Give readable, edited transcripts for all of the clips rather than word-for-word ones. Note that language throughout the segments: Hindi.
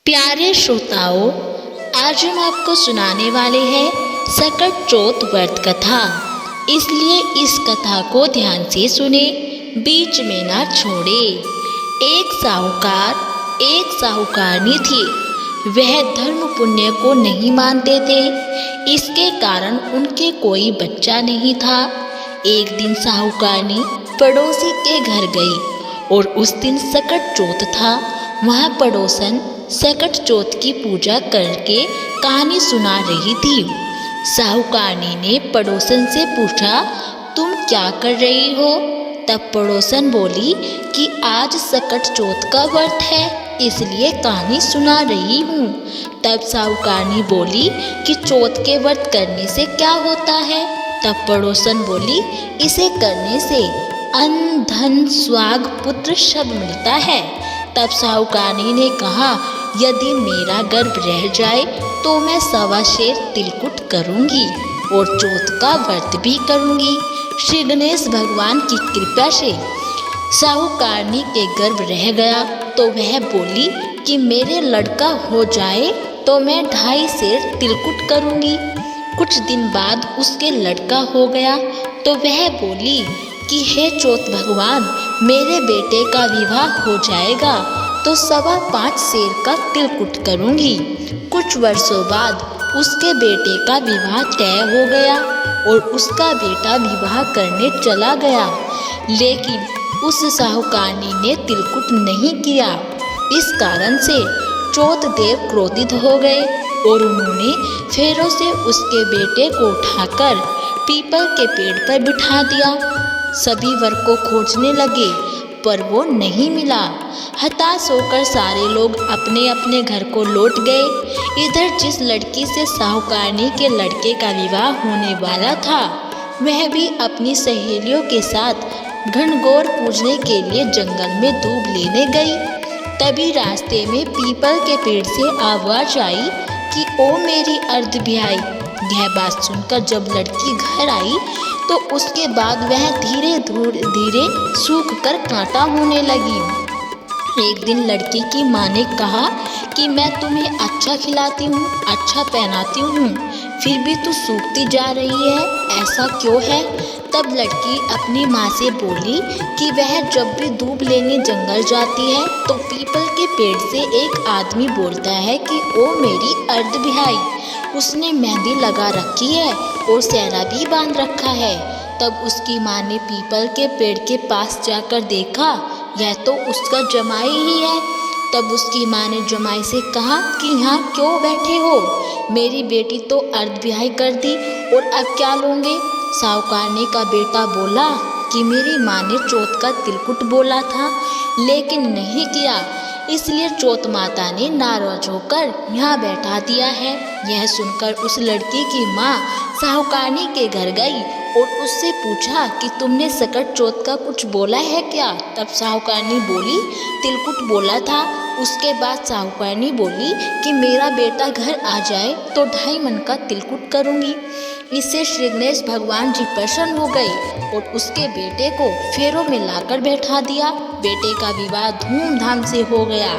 प्यारे श्रोताओं, आज हम आपको सुनाने वाले हैं सकट चौथ व्रत कथा। इसलिए इस कथा को ध्यान से सुने, बीच में ना छोड़े। एक साहूकार एक साहूकारनी थी। वह धर्म पुण्य को नहीं मानते थे। इसके कारण उनके कोई बच्चा नहीं था। एक दिन साहूकारनी पड़ोसी के घर गई और उस दिन सकट चौथ था। वहाँ पड़ोसन सकट चौथ की पूजा करके कहानी सुना रही थी। साहूकारनी ने पड़ोसन से पूछा, तुम क्या कर रही हो? तब पड़ोसन बोली कि आज सकट चौथ का व्रत है, इसलिए कहानी सुना रही हूँ। तब साहूकारनी बोली कि चौथ के व्रत करने से क्या होता है? तब पड़ोसन बोली, इसे करने से अन्न धन सुहाग पुत्र सब मिलता है। तब साहूकारनी ने कहा, यदि मेरा गर्भ रह जाए तो मैं 1.25 शेर तिलकुट करूंगी और चौथ का व्रत भी करूंगी। श्री गणेश भगवान की कृपा से साहूकारनी के गर्भ रह गया तो वह बोली कि मेरे लड़का हो जाए तो मैं 2.5 शेर तिलकुट करूंगी। कुछ दिन बाद उसके लड़का हो गया तो वह बोली कि हे चौथ भगवान, मेरे बेटे का विवाह हो जाएगा तो 5.25 शेर का तिलकुट करूंगी। कुछ वर्षों बाद उसके बेटे का विवाह तय हो गया और उसका बेटा विवाह करने चला गया, लेकिन उस साहूकारनी ने तिलकुट नहीं किया। इस कारण से चौथ देव क्रोधित हो गए और उन्होंने फेरों से उसके बेटे को उठाकर पीपल के पेड़ पर बिठा दिया। सभी वर को खोजने लगे पर वो नहीं मिला। हताश होकर सारे लोग अपने अपने घर को लौट गए। इधर जिस लड़की से साहूकारनी के लड़के का विवाह होने वाला था, वह भी अपनी सहेलियों के साथ घनघोर पूजने के लिए जंगल में दूब लेने गई। तभी रास्ते में पीपल के पेड़ से आवाज आई कि ओ मेरी अर्धब्याई। यह बात सुनकर जब लड़की घर आई तो उसके बाद वह धीरे धीरे सूख कर कांटा होने लगी। एक दिन लड़की की माँ ने कहा कि मैं तुम्हें अच्छा खिलाती हूँ, अच्छा पहनाती हूँ, फिर भी तू सूखती जा रही है, ऐसा क्यों है? तब लड़की अपनी माँ से बोली कि वह जब भी दूब लेने जंगल जाती है तो पीपल के पेड़ से एक आदमी बोलता है कि ओ मेरी अर्धब्याई। उसने मेहंदी लगा रखी है और सेहरा भी बांध रखा है। तब उसकी माँ ने पीपल के पेड़ के पास जाकर देखा, यह तो उसका जमाई ही है। तब उसकी माँ ने जमाई से कहा कि यहाँ क्यों बैठे हो? मेरी बेटी तो अर्धब्याई कर दी और अब क्या लोगे? साहूकारनी का बेटा बोला कि मेरी माँ ने चौथ का तिलकुट बोला था लेकिन नहीं किया, इसलिए चौथ माता ने नाराज होकर यहाँ बैठा दिया है। यह सुनकर उस लड़की की माँ साहूकारनी के घर गई और उससे पूछा कि तुमने सकट चौथ का कुछ बोला है क्या? तब साहूकारनी बोली, तिलकुट बोला था। उसके बाद साहूकारनी बोली कि मेरा बेटा घर आ जाए तो 2.5 मन का तिलकुट करूँगी। इससे श्री गणेश भगवान जी प्रसन्न हो गए और उसके बेटे को फेरों में लाकर बैठा दिया। बेटे का विवाह धूमधाम से हो गया।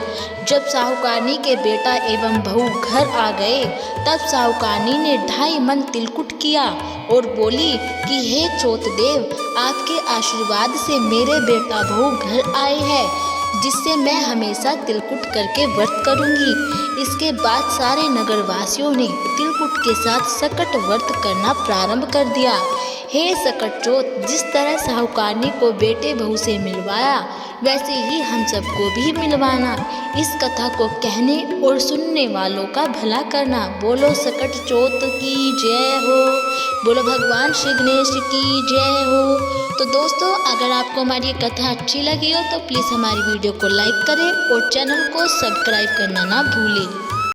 जब साहूकारनी के बेटा एवं बहू घर आ गए तब साहूकारनी ने 2.5 मन तिलकुट किया और बोली कि हे चौथ देव, आपके आशीर्वाद से मेरे बेटा बहू घर आए हैं, जिससे मैं हमेशा तिलकुट करके व्रत करूंगी। इसके बाद सारे नगरवासियों ने तिलकुट के साथ सकट व्रत करना प्रारंभ कर दिया। हे सकट चौथ, जिस तरह साहूकारनी को बेटे बहू से मिलवाया वैसे ही हम सबको भी मिलवाना। इस कथा को कहने और सुनने वालों का भला करना। बोलो सकट चौथ की जय हो, बोलो भगवान श्री गणेश की जय हो। तो दोस्तों, अगर आपको हमारी कथा अच्छी लगी हो तो प्लीज़ हमारी वीडियो को लाइक करें और चैनल को सब्सक्राइब करना ना भूलें।